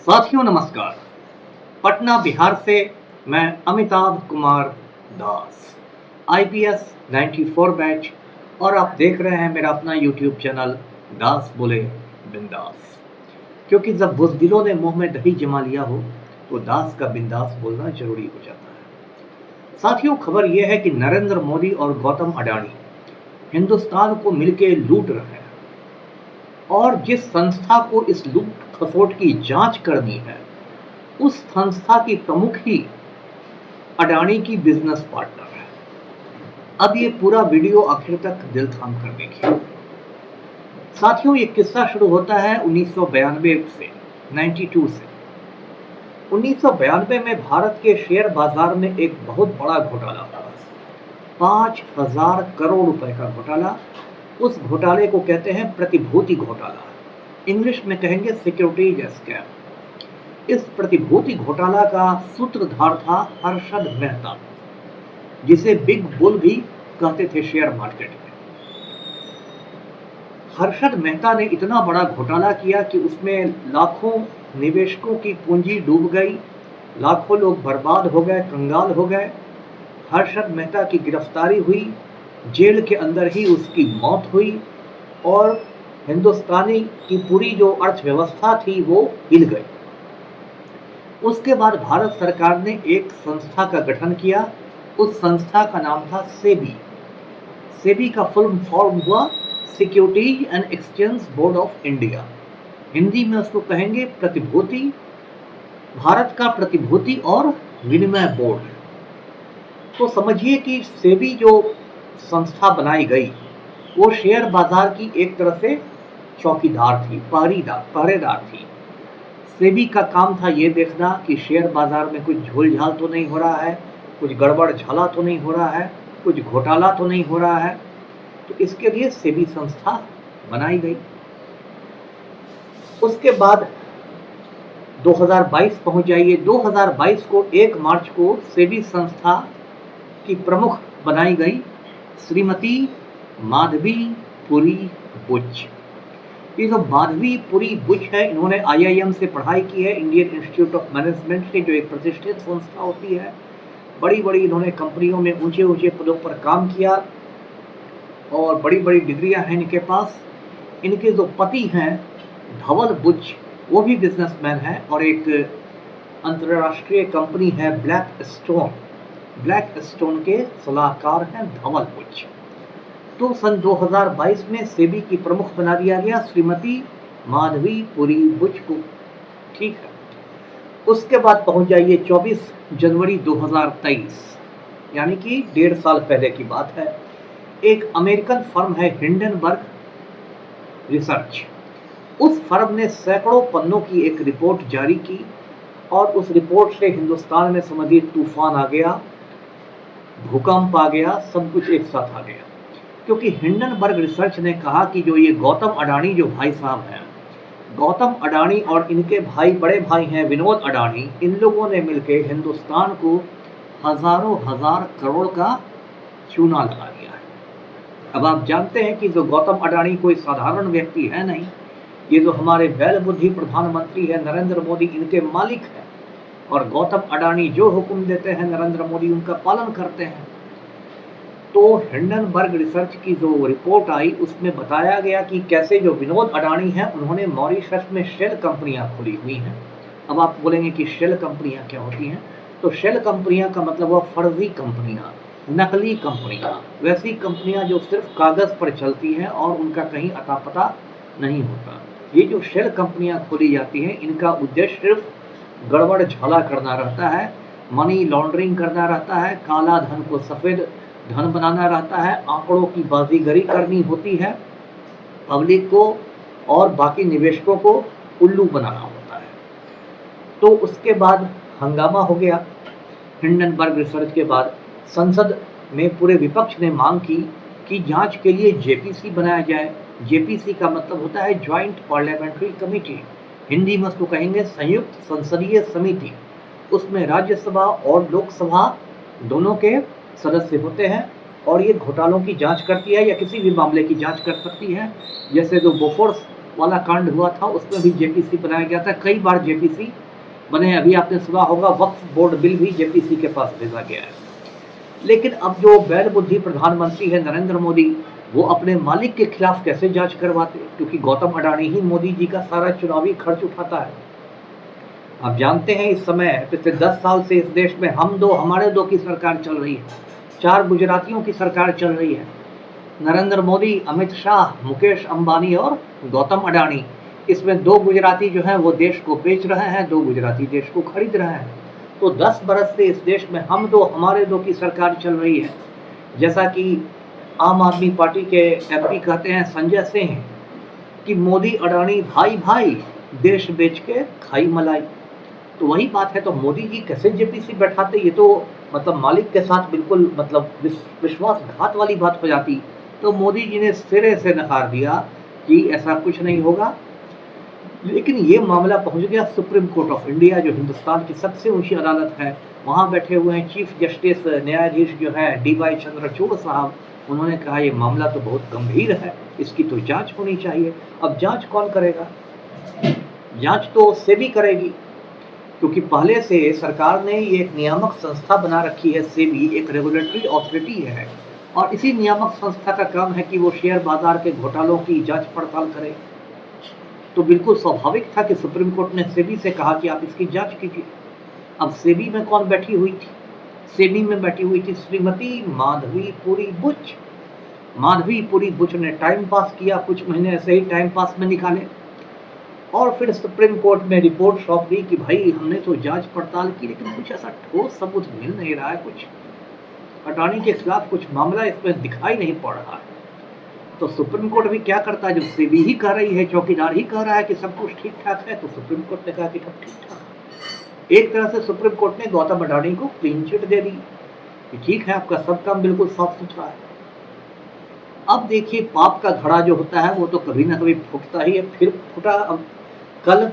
साथियों नमस्कार। पटना बिहार से मैं अमिताभ कुमार दास, आईपीएस 94 बैच, और आप देख रहे हैं मेरा अपना यूट्यूब चैनल दास बोले बिंदास। क्योंकि जब बुज़दिलों ने मुंह में दही जमा लिया हो तो दास का बिंदास बोलना जरूरी हो जाता है। साथियों, खबर यह है कि नरेंद्र मोदी और गौतम अडानी हिंदुस्तान को मिलकर लूट रहे हैं, और जिस संस्था को इस लूट खसोट की जांच करनी है उस संस्था की प्रमुख ही अडानी की बिजनेस पार्टनर है। अब ये पूरा वीडियो आखिर तक दिल थाम कर देखिए। साथियों, ये किस्सा शुरू होता है 1992 से 92 से 1992 में भारत के शेयर बाजार में एक बहुत बड़ा घोटाला हुआ। 5,000 करोड़ रुपए का घोटाला। उस घोटाले को कहते हैं प्रतिभूति घोटाला, इंग्लिश में कहेंगे सिक्योरिटीज स्कैम। इस प्रतिभूति घोटाला का सूत्रधार था हर्षद मेहता, जिसे बिग बुल भी कहते थे शेयर मार्केट में। हर्षद मेहता ने इतना बड़ा घोटाला किया कि उसमें लाखों निवेशकों की पूंजी डूब गई, लाखों लोग बर्बाद हो गए, कंगाल हो गए। हर्षद मेहता की गिरफ्तारी हुई, जेल के अंदर ही उसकी मौत हुई, और हिंदुस्तानी की पूरी जो अर्थव्यवस्था थी वो हिल गई। उसके बाद भारत सरकार ने एक संस्था का गठन किया। उस संस्था का नाम था सेबी। सेबी का फुल फॉर्म हुआ securities and exchange board of India. Hindi में उसको कहेंगे प्रतिभूति, भारत का प्रतिभूति और विनिमय बोर्ड। तो समझिए कि सेबी जो संस्था बनाई गई वो शेयर बाजार की एक तरह से चौकीदार थी, पहरेदार थी। सेबी का काम था ये देखना कि शेयर बाजार में कुछ झोल झाल तो नहीं हो रहा है, कुछ गड़बड़ झाला तो नहीं हो रहा है, कुछ घोटाला तो नहीं हो रहा है। तो इसके लिए सेबी संस्था बनाई गई। उसके बाद 2022 पहुंच जाइए। 2022 को 1 मार्च को सेबी संस्था की प्रमुख बनाई गई श्रीमती माधवी पुरी बुच। ये जो माधवी पुरी बुच है, इन्होंने IIM से पढ़ाई की है, इंडियन इंस्टीट्यूट ऑफ मैनेजमेंट से, जो एक प्रतिष्ठित संस्था होती है। बड़ी बड़ी इन्होंने कंपनियों में ऊंचे ऊंचे पदों पर काम किया और बड़ी बड़ी डिग्रियां हैं इनके पास। इनके जो पति हैं धवल बुच, वो भी बिजनेसमैन हैं, और एक अंतर्राष्ट्रीय कंपनी है ब्लैक स्टोन के सलाहकार हैं धवल बुच। तो सन 2022 में सेबी की प्रमुख बना दिया गया श्रीमती माधवी पुरी बुच को। ठीक है। उसके बाद पहुंच जाइए 24 जनवरी 2023, यानी कि 1.5 साल पहले की बात है। एक अमेरिकन फर्म है हिंडनबर्ग रिसर्च। उस फर्म ने सैकड़ों पन्नों की एक रिपोर्ट जारी की, और उस रिपोर्ट से हिंदुस्तान में समझिए तूफान आ गया, भूकंप आ गया, सब कुछ एक साथ आ गया। क्योंकि हिंडनबर्ग रिसर्च ने कहा कि जो ये गौतम अडानी जो भाई साहब हैं, गौतम अडानी और इनके भाई, बड़े भाई हैं विनोद अडानी, इन लोगों ने मिलकर हिंदुस्तान को हजारों हजार करोड़ का चूना लगा दिया है। अब आप जानते हैं कि जो गौतम अडानी कोई साधारण व्यक्ति है नहीं, ये जो हमारे बैल बुद्धि प्रधानमंत्री है नरेंद्र मोदी, इनके मालिक हैं। और गौतम अडानी जो हुक्म देते हैं नरेंद्र मोदी उनका पालन करते हैं। तो हिंडनबर्ग रिसर्च की जो रिपोर्ट आई उसमें बताया गया कि कैसे जो विनोद अडानी हैं उन्होंने मॉरिशस में शेल कंपनियां खोली हुई हैं। अब आप बोलेंगे कि शेल कंपनियां क्या होती हैं? तो शेल कंपनियां का मतलब हुआ फर्जी कंपनियां, नकली कंपनियां, वैसी कंपनियां जो सिर्फ कागज पर चलती हैं और उनका कहीं अता पता नहीं होता। ये जो शेल कंपनियां खोली जाती हैं, इनका उद्देश्य सिर्फ गड़बड़ झाला करना रहता है, मनी लॉन्ड्रिंग करना रहता है, काला धन को सफेद धन बनाना रहता है, आंकड़ों की बाजीगरी करनी होती है, पब्लिक को और बाकी निवेशकों को उल्लू बनाना होता है। तो उसके बाद हंगामा हो गया। हिंडनबर्ग रिसर्च के बाद संसद में पूरे विपक्ष ने मांग की कि जांच के लिए JPC बनाया जाए। JPC का मतलब होता है ज्वाइंट पार्लियामेंट्री कमेटी, हिंदी में उसको कहेंगे संयुक्त संसदीय समिति। उसमें राज्यसभा और लोकसभा दोनों के सदस्य होते हैं, और ये घोटालों की जांच करती है या किसी भी मामले की जांच कर सकती है। जैसे जो बोफोर्स वाला कांड हुआ था, उसमें भी जेपीसी बनाया गया था। कई बार जेपीसी बने, अभी आपने सुना होगा वक्फ बोर्ड बिल भी जेपीसी के पास भेजा गया है। लेकिन अब जो बैल बुद्धि प्रधानमंत्री है नरेंद्र मोदी, वो अपने मालिक के खिलाफ कैसे जांच करवाते, क्योंकि गौतम अडानी ही मोदी जी का सारा चुनावी खर्च उठाता है। आप जानते हैं इस समय पिछले 10 साल से इस देश में हम दो हमारे दो की सरकार चल रही है, 4 गुजरातियों की सरकार चल रही है। नरेंद्र मोदी, अमित शाह, मुकेश अंबानी और गौतम अडानी, इसमें 2 गुजराती जो हैं वो देश को बेच रहे हैं, 2 गुजराती देश को खरीद रहे हैं। तो 10 बरस से इस देश में हम दो हमारे दो की सरकार चल रही है। जैसा कि आम आदमी पार्टी के एमपी कहते हैं संजय सिंह कि मोदी अडानी भाई भाई, देश बेच के खाई मलाई। तो वही बात है, तो मोदी जी कैसे जेपीसी बैठाते, ये तो मतलब मालिक के साथ बिल्कुल मतलब विश्वासघात वाली बात हो जाती। तो मोदी जी ने सिरे से नकार दिया कि ऐसा कुछ नहीं होगा। लेकिन ये मामला पहुंच गया सुप्रीम कोर्ट ऑफ इंडिया, जो हिंदुस्तान की सबसे ऊंची अदालत है। वहां बैठे हुए हैं चीफ जस्टिस न्यायाधीश जो है DY चंद्रचूड़ साहब। उन्होंने कहा ये मामला तो बहुत गंभीर है, इसकी तो जांच होनी चाहिए। अब जांच कौन करेगा? जांच तो सेबी करेगी, क्योंकि पहले से सरकार ने ये एक नियामक संस्था बना रखी है। सेबी एक रेगुलेटरी ऑथोरिटी है और इसी नियामक संस्था का काम है कि वो शेयर बाजार के घोटालों की जांच पड़ताल करे। तो बिल्कुल स्वाभाविक था कि सुप्रीम कोर्ट ने सेबी से कहा कि आप इसकी जांच कीजिए। अब सेबी में कौन बैठी हुई थी? सेबी में बैठी हुई थी श्रीमती माधवीपुरी बुच। माधवीपुरी बुच ने टाइम पास किया, कुछ महीने ऐसे ही टाइम पास में निकाले और फिर सुप्रीम कोर्ट में रिपोर्ट सौंप दी कि भाई हमने तो जांच पड़ताल की, लेकिन कुछ ऐसा ठोस सबूत मिल नहीं रहा है, कुछ अडानी के खिलाफ कुछ मामला इसमें दिखाई नहीं पड़ रहा है। तो सुप्रीम कोर्ट भी क्या करता है, जब सेबी ही कह रही है, चौकीदार ही कह रहा है कि सब कुछ ठीक ठाक है, तो सुप्रीम कोर्ट ने कहा कि सब ठीक ठाक है। एक तरह से सुप्रीम कोर्ट ने गौतम अडानी को क्लीन चिट दे दी कि ठीक है, आपका सब काम बिल्कुल साफ सुथरा है। अब देखिए, पाप का घड़ा जो होता है वो तो कभी ना कभी फूटता ही है। फिर फूटा। अब कल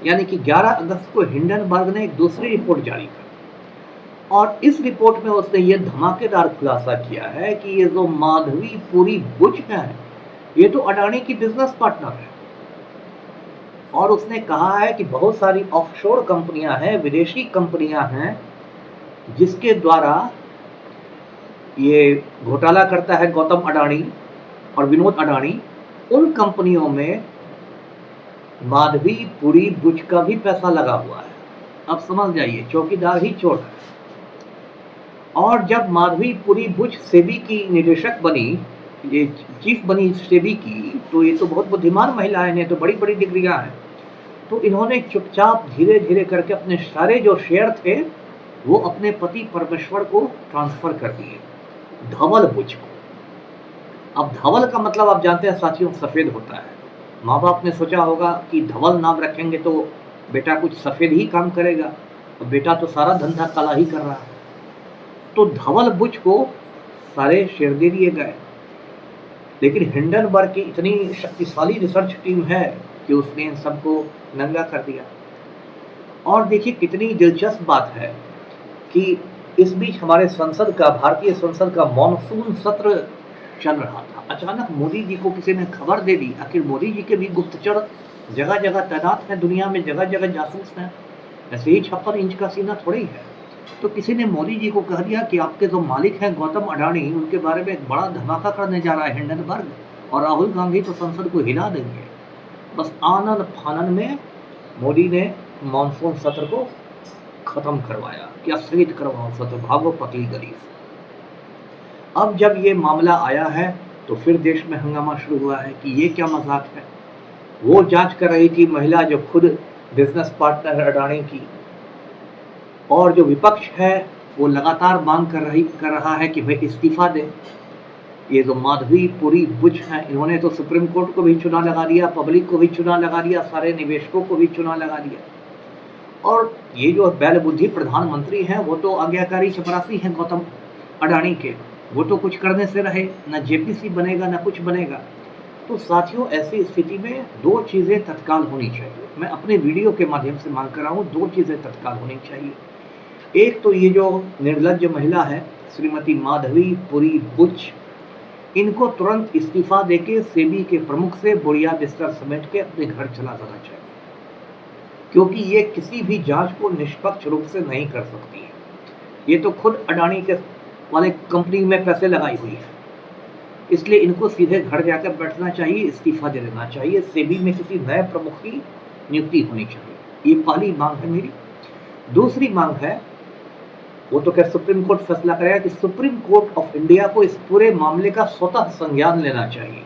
यानी कि 11 अगस्त को हिंडनबर्ग ने एक दूसरी रिपोर्ट जारी की और इस रिपोर्ट में उसने ये धमाकेदार खुलासा किया है कि ये जो माधवीपुरी बुच है, ये तो अडानी की बिजनेस पार्टनर है। और उसने कहा है कि बहुत सारी ऑफशोर कंपनियां हैं, विदेशी कंपनियां हैं, जिसके द्वारा ये घोटाला करता है गौतम अडानी और विनोद अडानी। उन कंपनियों में माधवीपुरी बुच का भी पैसा लगा हुआ है। अब समझ जाइए, चौकीदार ही चोर है। और जब माधवीपुरी बुच सेबी की निदेशक बनी, ये चीफ बनी सेबी की, तो ये तो बहुत बुद्धिमान महिला है, इन्हें तो बड़ी बड़ी डिग्रियां हैं। तो इन्होंने चुपचाप धीरे धीरे करके अपने सारे जो शेयर थे वो अपने पति परमेश्वर को ट्रांसफर कर दिए, धवल बुच को। अब धवल का मतलब आप जानते हैं साथियों, सफेद होता है। माँ बाप ने सोचा होगा कि धवल नाम रखेंगे तो बेटा कुछ सफेद ही काम करेगा, और बेटा तो सारा धंधा काला ही कर रहा है। तो धवल बुच को सारे शेयर दे दिए गए। लेकिन हिंडनबर्ग की इतनी शक्तिशाली रिसर्च टीम है कि उसने इन सबको नंगा कर दिया। और देखिए कितनी दिलचस्प बात है कि इस बीच हमारे संसद का, भारतीय संसद का मॉनसून सत्र चल रहा था। अचानक मोदी जी को किसी ने खबर दे दी। आखिर मोदी जी के भी गुप्तचर जगह जगह तैनात हैं, दुनिया में जगह जगह जासूस हैं, ऐसे ही 56 इंच का सीना थोड़ी है। तो किसी ने मोदी जी को कह दिया कि आपके जो मालिक हैं गौतम अडानी, उनके बारे में एक बड़ा धमाका करने जा रहा है हिंडनबर्ग, और राहुल गांधी तो संसद को हिला देंगे। बस आनन फानन में मोदी ने मानसून सत्र को खत्म करवाया कि स्थगित करवाओ सत्र, भागो पतली गली से। अब जब ये मामला आया है तो फिर देश में हंगामा शुरू हुआ है कि ये क्या मजाक है। वो जांच कर रही थी महिला जो खुद बिजनेस पार्टनर है अडानी की, और जो विपक्ष है वो लगातार मांग कर रहा है कि भाई इस्तीफा दें। ये जो माधवीपुरी बुच हैं, इन्होंने तो सुप्रीम कोर्ट को भी चुना लगा दिया, पब्लिक को भी चुना लगा दिया, सारे निवेशकों को भी चुना लगा दिया। और ये जो बैल बुद्धि प्रधानमंत्री हैं वो तो आज्ञाकारी चपरासी हैं गौतम अडानी के, वो तो कुछ करने से रहे, न जेपीसी बनेगा न कुछ बनेगा। तो साथियों, ऐसी स्थिति में 2 चीज़ें तत्काल होनी चाहिए। मैं अपने वीडियो के माध्यम से मांग कर रहा हूँ, 2 चीज़ें तत्काल होनी चाहिए। एक तो ये जो निर्लज्ज महिला है श्रीमती माधवीपुरी बुच, इनको तुरंत इस्तीफा देके सेबी के प्रमुख से बोरिया बिस्तर समेट के अपने घर चला जाना चाहिए, क्योंकि ये किसी भी जांच को निष्पक्ष रूप से नहीं कर सकती है। ये तो खुद अडानी के वाले कंपनी में पैसे लगाई हुई है, इसलिए इनको सीधे घर जाकर बैठना चाहिए, इस्तीफा दे देना चाहिए, सेबी में किसी नए प्रमुख की नियुक्ति होनी चाहिए। ये पहली मांग है मेरी। दूसरी मांग है, वो तो क्या सुप्रीम कोर्ट फैसला करेगा, कि सुप्रीम कोर्ट ऑफ इंडिया को इस पूरे मामले का स्वतः संज्ञान लेना चाहिए,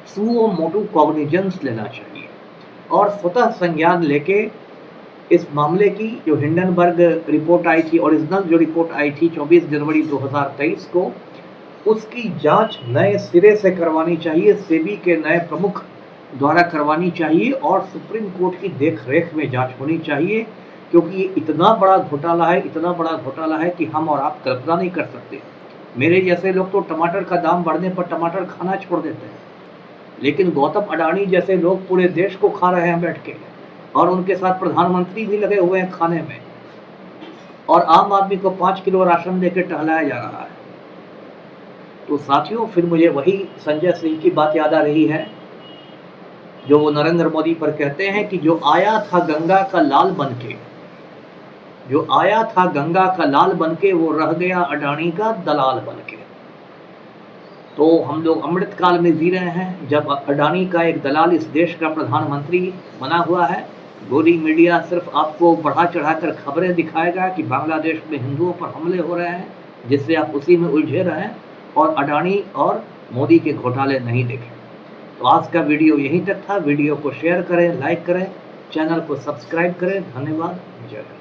सुओ मोटू कॉग्निजेंस लेना चाहिए, और स्वतः संज्ञान लेके इस मामले की जो हिंडनबर्ग रिपोर्ट आई थी, ओरिजिनल जो रिपोर्ट आई थी 24 जनवरी 2023 को, उसकी जांच नए सिरे से करवानी चाहिए, सेबी के नए प्रमुख द्वारा करवानी चाहिए, और सुप्रीम कोर्ट की देखरेख में जांच होनी चाहिए, क्योंकि ये इतना बड़ा घोटाला है, इतना बड़ा घोटाला है कि हम और आप कल्पना नहीं कर सकते। मेरे जैसे लोग तो टमाटर का दाम बढ़ने पर टमाटर खाना छोड़ देते हैं, लेकिन गौतम अडानी जैसे लोग पूरे देश को खा रहे हैं बैठ के, और उनके साथ प्रधानमंत्री भी लगे हुए हैं खाने में, और आम आदमी को 5 किलो राशन देकर टहलाया जा रहा है। तो साथियों, फिर मुझे वही संजय सिंह की बात याद आ रही है, जो वो नरेंद्र मोदी पर कहते हैं कि जो आया था गंगा का लाल बनके, जो आया था गंगा का लाल बनके, वो रह गया अडानी का दलाल बनके। तो हम लोग अमृत काल में जी रहे हैं, जब अडानी का एक दलाल इस देश का प्रधानमंत्री बना हुआ है। गोरी मीडिया सिर्फ आपको बढ़ा चढ़ाकर खबरें दिखाएगा कि बांग्लादेश में हिंदुओं पर हमले हो रहे हैं, जिससे आप उसी में उलझे रहें और अडानी और मोदी के घोटाले नहीं देखें। तो आज का वीडियो यहीं तक था। वीडियो को शेयर करें, लाइक करें, चैनल को सब्सक्राइब करें। धन्यवाद। जय हिंद।